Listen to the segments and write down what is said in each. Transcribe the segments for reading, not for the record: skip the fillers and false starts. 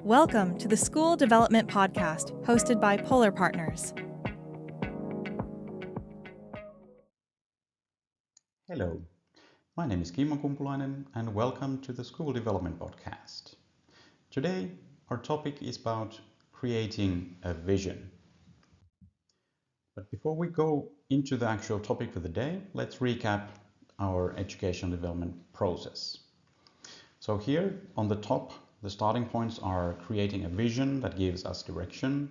Welcome to the School Development Podcast, hosted by Polar Partners. Hello, my name is Kimmo Kumpulainen and welcome to the School Development Podcast. Today our topic is about creating a vision. But before we go into the actual topic for the day, let's recap our educational development process. So here on the top, the starting points are creating a vision that gives us direction,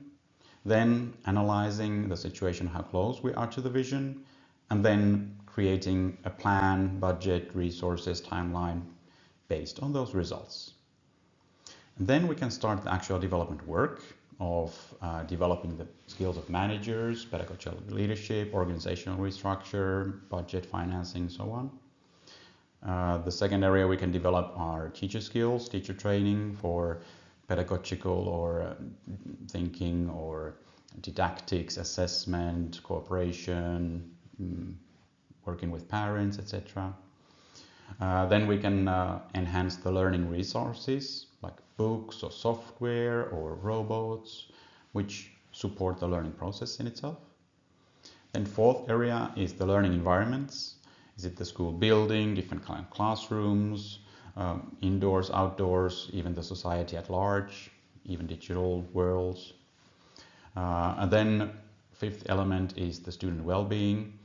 then analyzing the situation, how close we are to the vision, and then creating a plan, budget, resources, timeline based on those results. And then we can start the actual development work of developing the skills of managers, pedagogical leadership, organizational restructure, budget, financing, so on. The second area we can develop are teacher skills, teacher training for pedagogical or thinking or didactics, assessment, cooperation, working with parents, etc. Then we can enhance the learning resources like books or software or robots, which support the learning process in itself. Then fourth area is the learning environments. Is it the school building, different kind of classrooms, indoors, outdoors, even the society at large, even digital worlds. And then fifth element is the student well-being.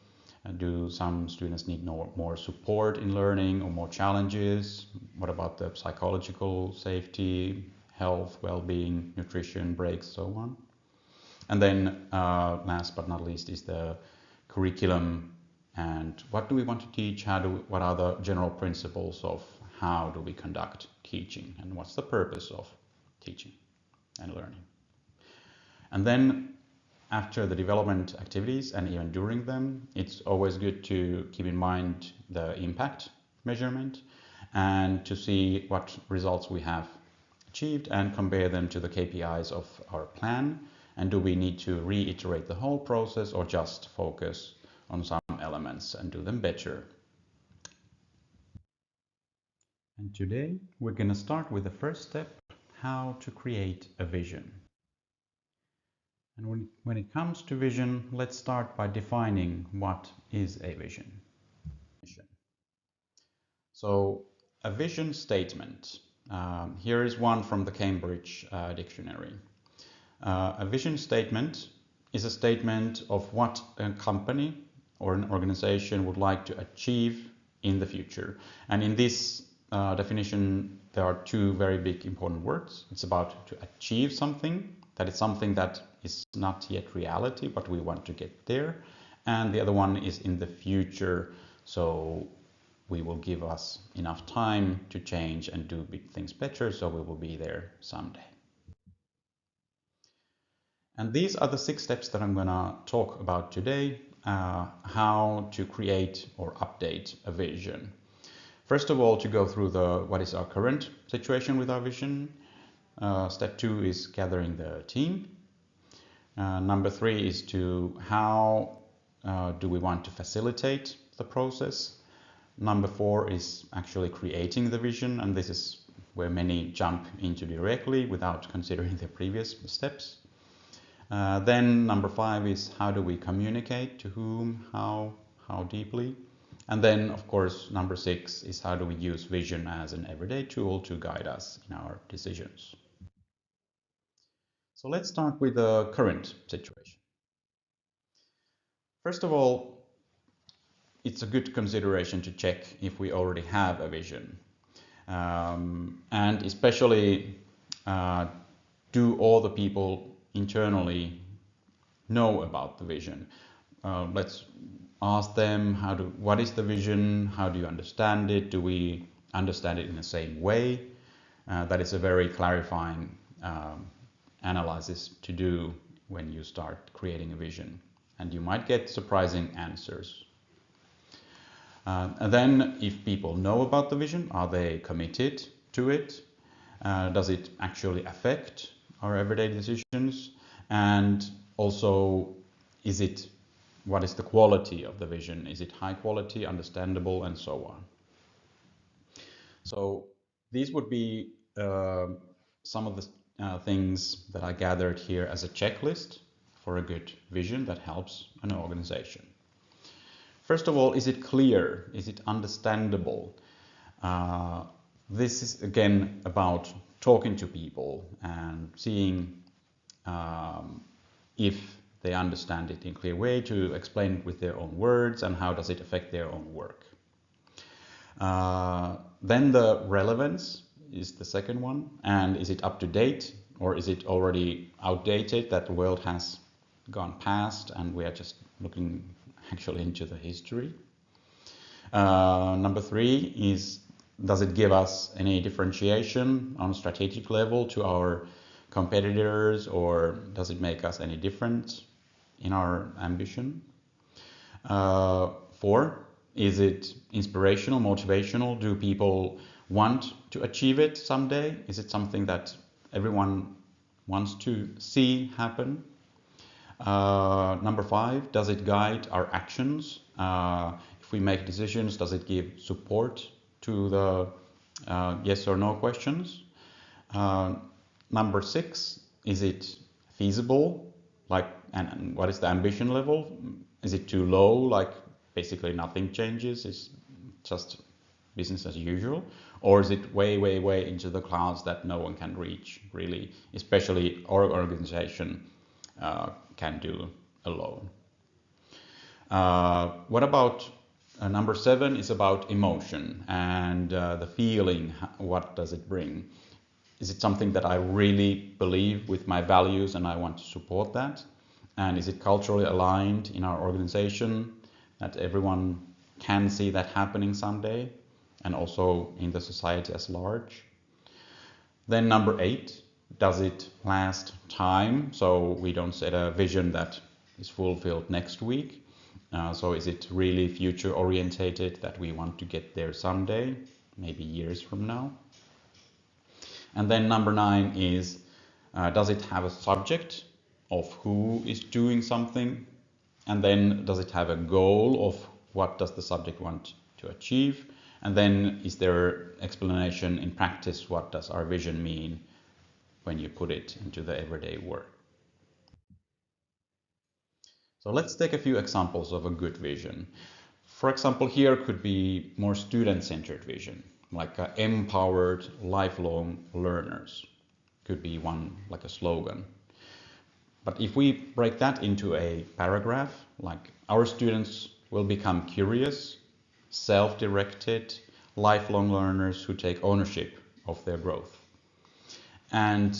Do some students need more support in learning or more challenges? What about the psychological safety, health, well-being, nutrition, breaks, so on? And then last but not least is the curriculum. And what do we want to teach? What are the general principles of how do we conduct teaching? And what's the purpose of teaching and learning? And then after the development activities and even during them, it's always good to keep in mind the impact measurement and to see what results we have achieved and compare them to the KPIs of our plan. And do we need to reiterate the whole process or just focus on some elements and do them better? And today we're going to start with the first step, how to create a vision. And when it comes to vision, let's start by defining what is a vision. So a vision statement. Here is one from the Cambridge Dictionary. A vision statement is a statement of what a company or an organization would like to achieve in the future. And in this definition, there are two very big important words. It's about to achieve something, that is something that is not yet reality, but we want to get there. And the other one is in the future, so we will give us enough time to change and do things better, so we will be there someday. And these are the 6 steps that I'm going to talk about today, how to create or update a vision. First of all, to go through what is our current situation with our vision. Step 2 is gathering the team. Number 3 is to how do we want to facilitate the process. Number 4 is actually creating the vision, and this is where many jump into directly without considering the previous steps. Then number 5 is how do we communicate, to whom, how deeply. And then of course number 6 is how do we use vision as an everyday tool to guide us in our decisions. So let's start with the current situation. First of all, it's a good consideration to check if we already have a vision. And especially do all the people internally know about the vision? Let's ask them what is the vision? How do you understand it? Do we understand it in the same way? That is a very clarifying analysis to do when you start creating a vision, and you might get surprising answers. And then if people know about the vision, are they committed to it? Does it actually affect our everyday decisions? And also, what is the quality of the vision? Is it high quality, understandable, and so on? So these would be some of the things that I gathered here as a checklist for a good vision that helps an organization. First of all, is it clear? Is it understandable? This is again about talking to people and seeing if they understand it in a clear way, to explain it with their own words and how does it affect their own work. Then the relevance is the second one, and is it up to date or is it already outdated, that the world has gone past and we are just looking actually into the history. Number three is, does it give us any differentiation on a strategic level to our competitors, or does it make us any different in our ambition? Four, is it inspirational, motivational? Do people want to achieve it someday? Is it something that everyone wants to see happen? Number five, does it guide our actions? If we make decisions, does it give support to the yes or no questions? Number six, is it feasible? And what is the ambition level? Is it too low? Like basically nothing changes, it's just business as usual? Or is it way, way, way into the clouds that no one can reach, really, especially our organization can do alone? What about number seven is about emotion and the feeling. What does it bring? Is it something that I really believe with my values and I want to support that? And is it culturally aligned in our organization that everyone can see that happening someday, and also in the society as large? Then number eight, does it last time? So we don't set a vision that is fulfilled next week. So is it really future orientated, that we want to get there someday, maybe years from now? And then number nine is, does it have a subject of who is doing something? And then does it have a goal of what does the subject want to achieve? And then is there explanation in practice, what does our vision mean when you put it into the everyday work? So let's take a few examples of a good vision. For example, here could be more student-centered vision, like empowered lifelong learners. Could be one, like a slogan. But if we break that into a paragraph, like our students will become curious, self-directed, lifelong learners who take ownership of their growth. And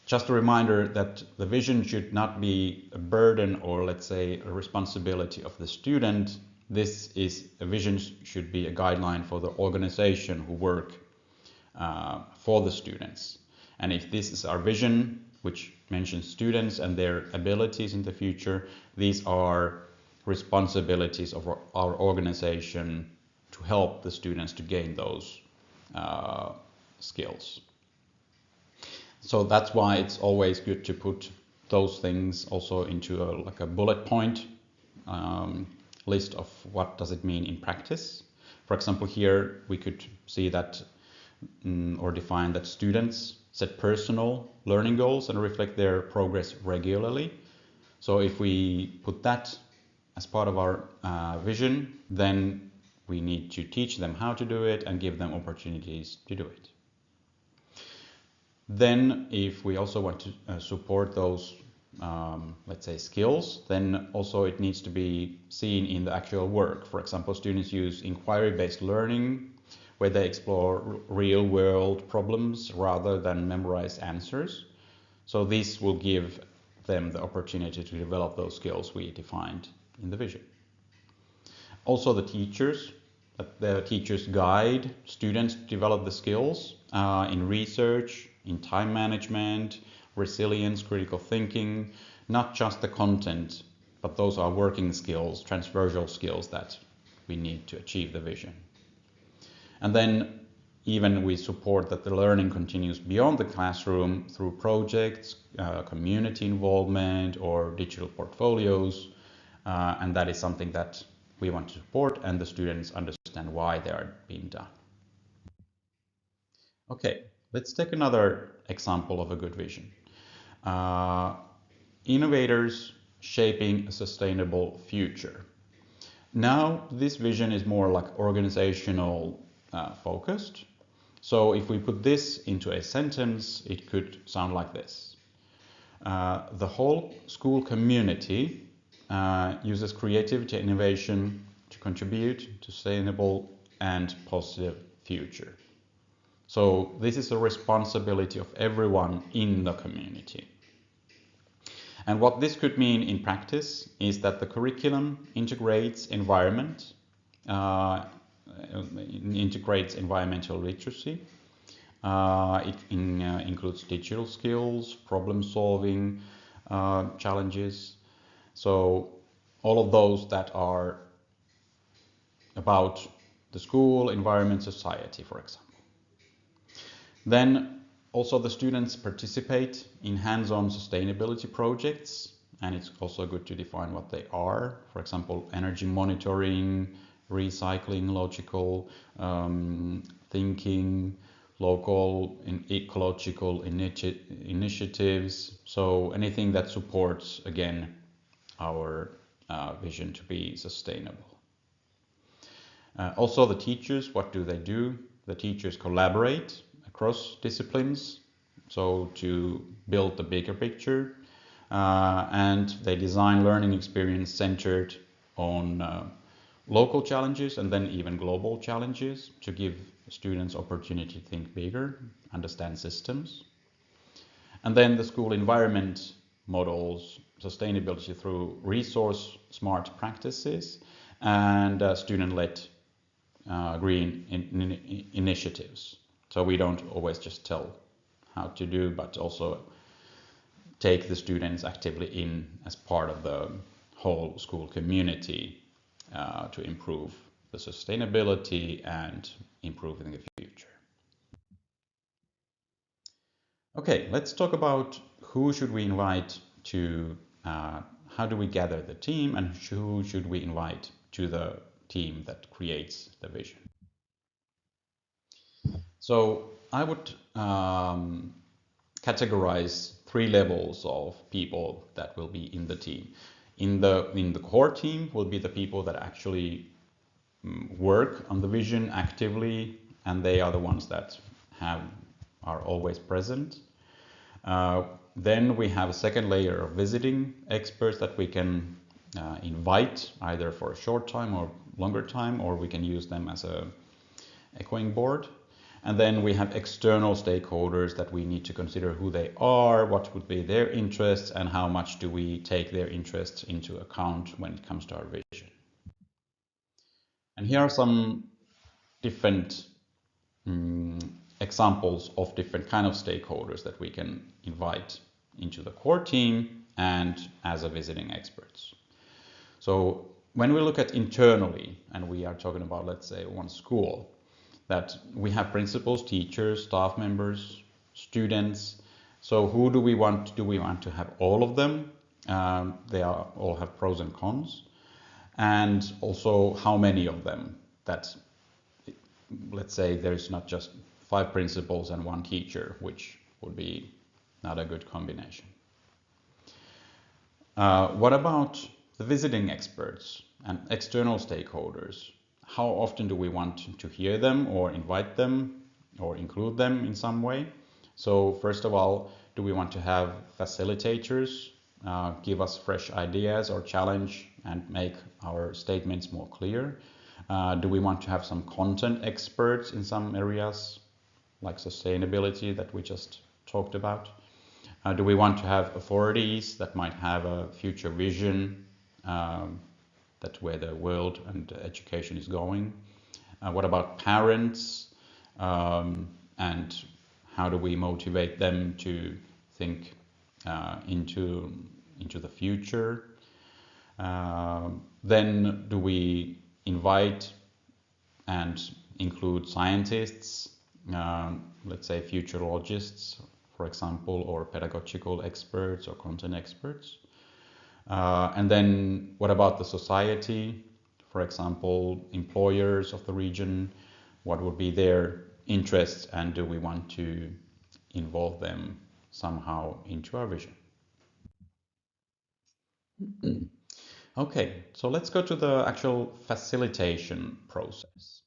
just a reminder that the vision should not be a burden or, let's say, a responsibility of the student. This is a vision, should be a guideline for the organization who work for the students. And if this is our vision, which mentions students and their abilities in the future, these are responsibilities of our organization to help the students to gain those skills. So that's why it's always good to put those things also into a bullet point list of what does it mean in practice. For example, here we could see that or define that students set personal learning goals and reflect their progress regularly. So if we put that as part of our vision, then we need to teach them how to do it and give them opportunities to do it. Then if we also want to support those, let's say, skills, then also it needs to be seen in the actual work. For example, students use inquiry-based learning, where they explore real-world problems rather than memorize answers. So this will give them the opportunity to develop those skills we defined in the vision. Also the teachers guide students to develop the skills in research, in time management, resilience, critical thinking, not just the content, but those are working skills, transversal skills that we need to achieve the vision. And then even we support that the learning continues beyond the classroom through projects, community involvement, or digital portfolios. And that is something that we want to support, and the students understand why they are being done. Okay, Let's take another example of a good vision. Innovators shaping a sustainable future. Now, this vision is more like organizational focused. So if we put this into a sentence, it could sound like this. The whole school community uses creativity and innovation to contribute to sustainable and positive future. So this is a responsibility of everyone in the community. And what this could mean in practice is that the curriculum integrates integrates environmental literacy. It includes digital skills, problem solving challenges. So all of those that are about the school, environment, society, for example. Then also the students participate in hands-on sustainability projects, and it's also good to define what they are. For example, energy monitoring, recycling, logical thinking, local and ecological initiatives. So anything that supports, again, our vision to be sustainable. Also the teachers, what do they do? The teachers collaborate across disciplines, so to build the bigger picture, and they design learning experience centered on local challenges and then even global challenges to give students opportunity to think bigger, understand systems. And then the school environment models sustainability through resource smart practices and student-led green initiatives. So we don't always just tell how to do, but also take the students actively in as part of the whole school community to improve the sustainability and improve in the future. Okay, let's talk about who should we invite to, how do we gather the team, and who should we invite to the team that creates the vision. So I would categorize 3 levels of people that will be in the team. In the core team will be the people that actually work on the vision actively, and they are the ones that are always present. Then we have a second layer of visiting experts that we can invite either for a short time or longer time, or we can use them as a echoing board. And then we have external stakeholders that we need to consider who they are, what would be their interests, and how much do we take their interests into account when it comes to our vision. And here are some different examples of different kind of stakeholders that we can invite into the core team and as a visiting experts. So when we look at internally, and we are talking about, let's say, one school, that we have principals, teachers, staff members, students. So who do we want? Do we want to have all of them? They all have pros and cons. And also how many of them? That, let's say, there's not just 5 principals and 1 teacher, which would be not a good combination. What about the visiting experts and external stakeholders? How often do we want to hear them or invite them or include them in some way? So first of all, do we want to have facilitators give us fresh ideas or challenge and make our statements more clear? Do we want to have some content experts in some areas like sustainability that we just talked about? Do we want to have authorities that might have a future vision that's where the world and education is going? What about parents? And how do we motivate them to think into the future? Then do we invite and include scientists, let's say futurologists, for example, or pedagogical experts or content experts? And then what about the society? For example, employers of the region, what would be their interests, and do we want to involve them somehow into our vision? Okay, so let's go to the actual facilitation process.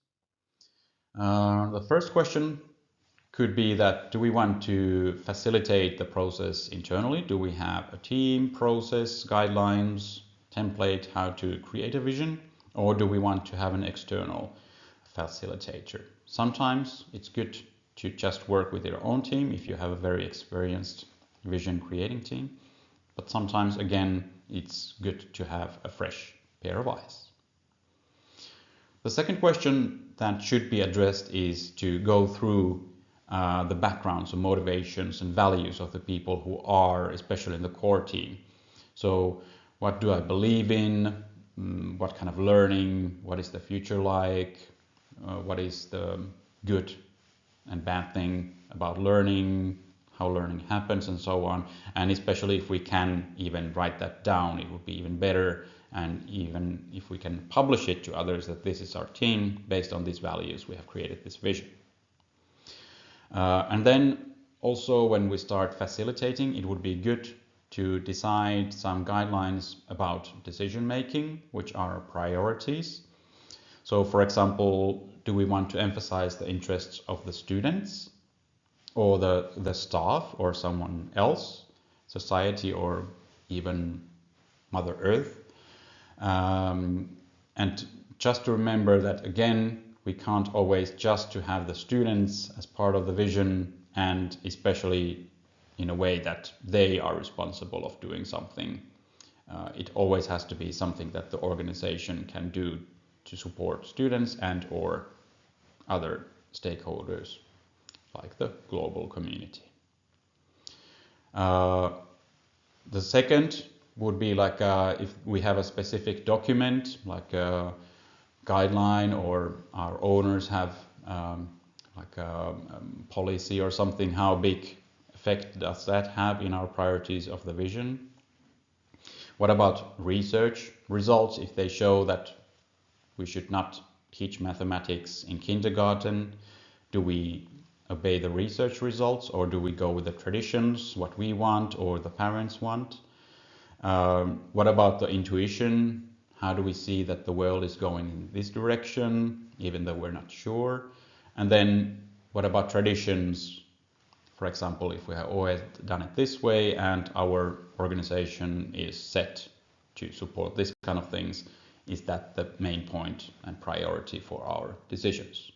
The first question could be that, do we want to facilitate the process internally? Do we have a team, process, guidelines, template, how to create a vision? Or do we want to have an external facilitator? Sometimes it's good to just work with your own team if you have a very experienced vision creating team. But sometimes, again, it's good to have a fresh pair of eyes. The second question that should be addressed is to go through the backgrounds and motivations and values of the people who are, especially in the core team. So what do I believe in? What kind of learning? What is the future like? What is the good and bad thing about learning? How learning happens and so on. And especially if we can even write that down, it would be even better. And even if we can publish it to others that this is our team, based on these values, we have created this vision. And then also when we start facilitating, it would be good to decide some guidelines about decision making, which are priorities. So for example, do we want to emphasize the interests of the students or the staff or someone else, society or even Mother Earth? And just to remember that again, we can't always just to have the students as part of the vision, and especially in a way that they are responsible of doing something. It always has to be something that the organization can do to support students and or other stakeholders like the global community. The second would be like if we have a specific document, like a guideline, or our owners have like a policy or something, how big effect does that have in our priorities of the vision? What about research results? If they show that we should not teach mathematics in kindergarten, do we obey the research results, or do we go with the traditions, what we want or the parents want? What about the intuition? How do we see that the world is going in this direction, even though we're not sure? And then what about traditions? For example, if we have always done it this way and our organization is set to support this kind of things, is that the main point and priority for our decisions?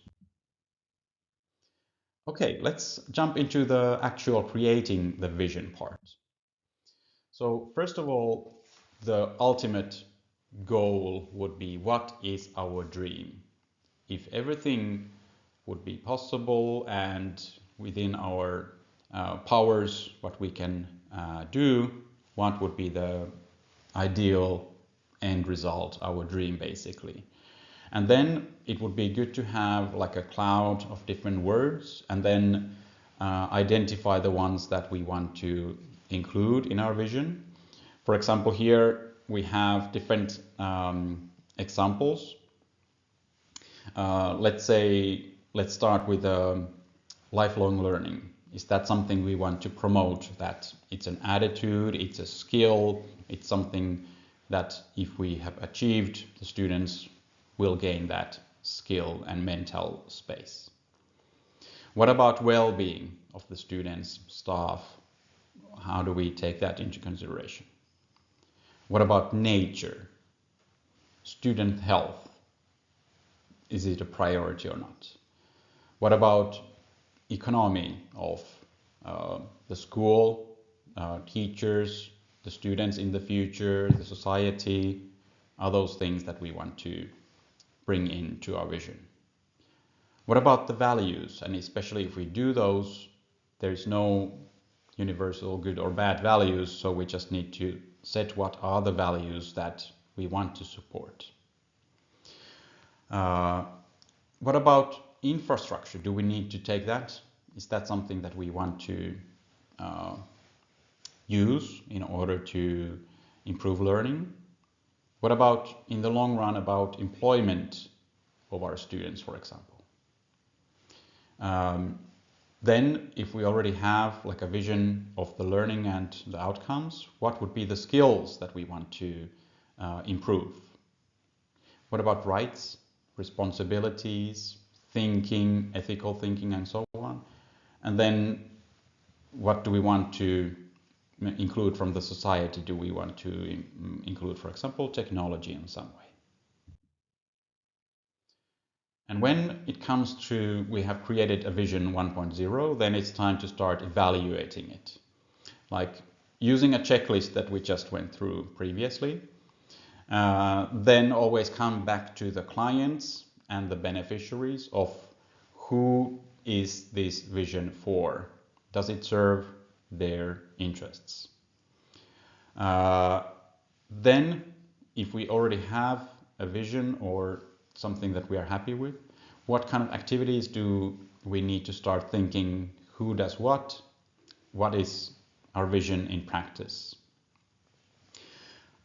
Okay, let's jump into the actual creating the vision part. So first of all, the ultimate goal would be, what is our dream? If everything would be possible and within our powers, what we can do, what would be the ideal end result, our dream basically. And then it would be good to have like a cloud of different words, and then identify the ones that we want to include in our vision. For example, here we have different examples. Let's start with lifelong learning. Is that something we want to promote? That it's an attitude, it's a skill, it's something that if we have achieved, the students will gain that skill and mental space. What about well-being of the students, staff? How do we take that into consideration? What about nature? Student health? Is it a priority or not? What about economy of the school, teachers, the students in the future, the society? Are those things that we want to bring into our vision? What about the values? And especially if we do those, there's no universal good or bad values, so we just need to set what are the values that we want to support. What about infrastructure? Do we need to take that? Is that something that we want to use in order to improve learning? What about, in the long run, about employment of our students, for example? Then if we already have like a vision of the learning and the outcomes, what would be the skills that we want to improve? What about rights, responsibilities, thinking, ethical thinking, and so on? And then what do we want to include from the society? Do we want to include, for example, technology in some way? And when it comes to we have created a vision 1.0, then it's time to start evaluating it. Like using a checklist that we just went through previously, then always come back to the clients and the beneficiaries of who is this vision for? Does it serve their interests? Then, if we already have a vision or something that we are happy with, what kind of activities do we need to start thinking? Who does what? What is our vision in practice?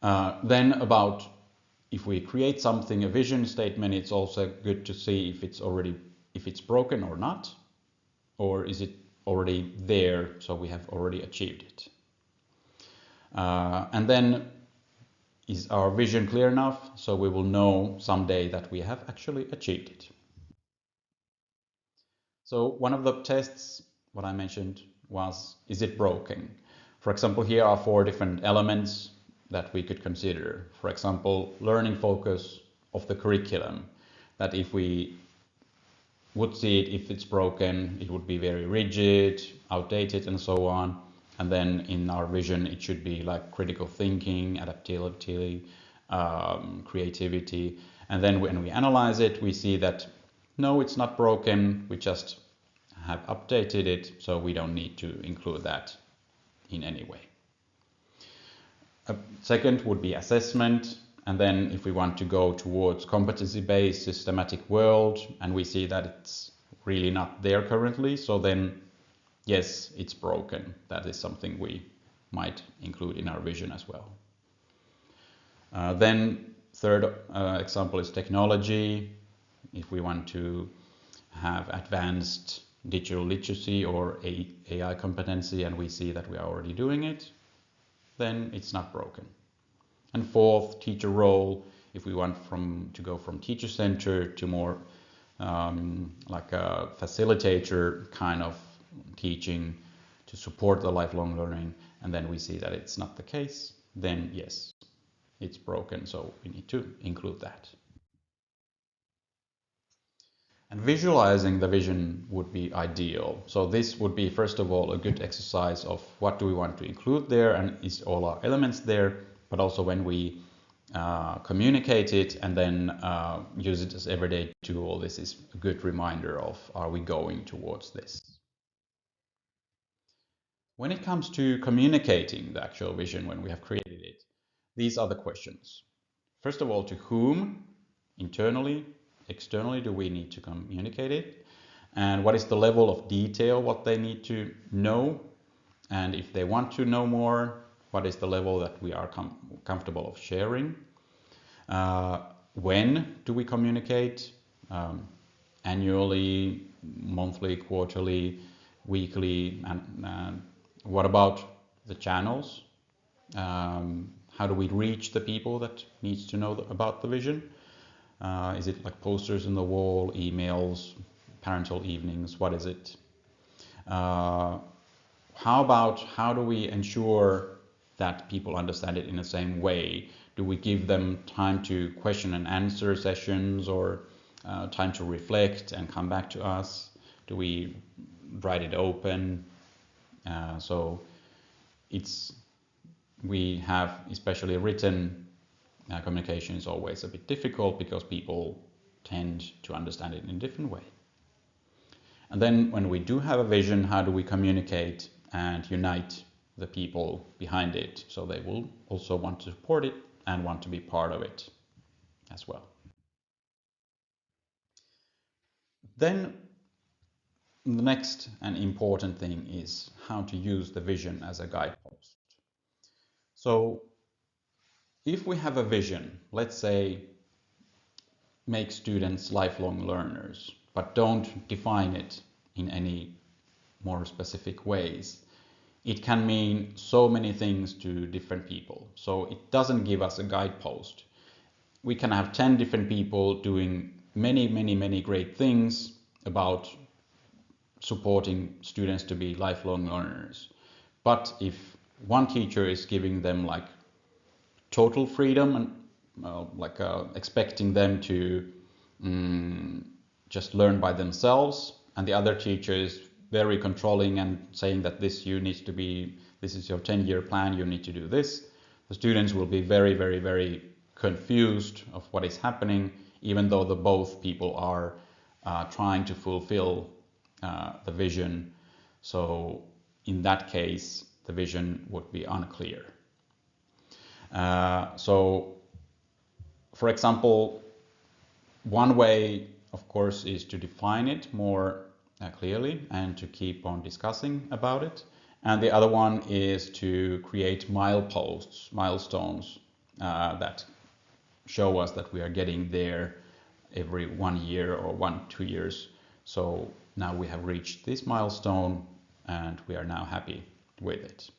Then about if we create something, a vision statement, it's also good to see if it's broken or not, or is it already there, so we have already achieved it. And then is our vision clear enough, so we will know someday that we have actually achieved it. So one of the tests, what I mentioned, was, is it broken? For example, here are 4 different elements that we could consider. For example, learning focus of the curriculum, that if we would see it, if it's broken, it would be very rigid, outdated, and so on. And then in our vision, it should be like critical thinking, adaptability, creativity. And then when we analyze it, we see that no, it's not broken. We just have updated it, so we don't need to include that in any way. Second would be assessment. And then if we want to go towards competency-based systematic world, and we see that it's really not there currently, so then yes, it's broken. That is something we might include in our vision as well. Then third example is technology. If we want to have advanced digital literacy or AI competency, and we see that we are already doing it, then it's not broken. And fourth, teacher role. If we want to go from teacher center to more like a facilitator kind of teaching to support the lifelong learning, and then we see that it's not the case, then yes, it's broken, so we need to include that. And visualizing the vision would be ideal. So this would be, first of all, a good exercise of what do we want to include there, and is all our elements there, but also when we communicate it and then use it as everyday tool, this is a good reminder of, are we going towards this? When it comes to communicating the actual vision when we have created it, these are the questions. First of all, to whom, internally, externally, do we need to communicate it? And what is the level of detail, what they need to know? And if they want to know more, what is the level that we are comfortable of sharing? When do we communicate? Annually, monthly, quarterly, weekly, and what about the channels? How do we reach the people that needs to know about the vision? Is it like posters on the wall, emails, parental evenings? What is it? How do we ensure that people understand it in the same way? Do we give them time to question and answer sessions, or time to reflect and come back to us? Do we write it open? So we have, especially written communication is always a bit difficult because people tend to understand it in a different way. And then when we do have a vision, how do we communicate and unite the people behind it so they will also want to support it and want to be part of it as well? Then the next and important thing is how to use the vision as a guidepost. So if we have a vision, let's say make students lifelong learners, but don't define it in any more specific ways, it can mean so many things to different people. So it doesn't give us a guidepost. We can have 10 different people doing many great things about supporting students to be lifelong learners. But if one teacher is giving them like total freedom and expecting them to just learn by themselves, and the other teacher is very controlling and saying that this is your 10-year plan, you need to do this, the students will be very confused of what is happening, even though the both people are trying to fulfill the vision. So in that case, the vision would be unclear. So, for example, one way, of course, is to define it more clearly and to keep on discussing about it. And the other one is to create milestones that show us that we are getting there every 1 year or 2 years. So now we have reached this milestone and we are now happy with it.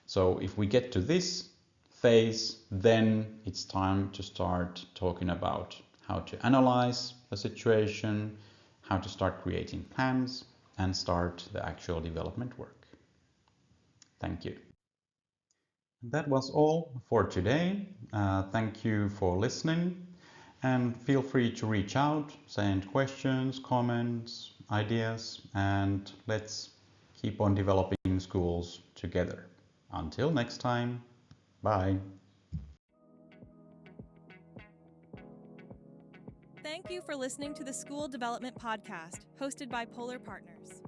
So if we get to this phase, then it's time to start talking about how to analyze the situation, how to start creating plans, and start the actual development work. Thank you. That was all for today. Thank you for listening, and feel free to reach out, send questions, comments, ideas, and let's keep on developing schools together. Until next time, bye. Thank you for listening to the School Development Podcast, hosted by Polar Partners.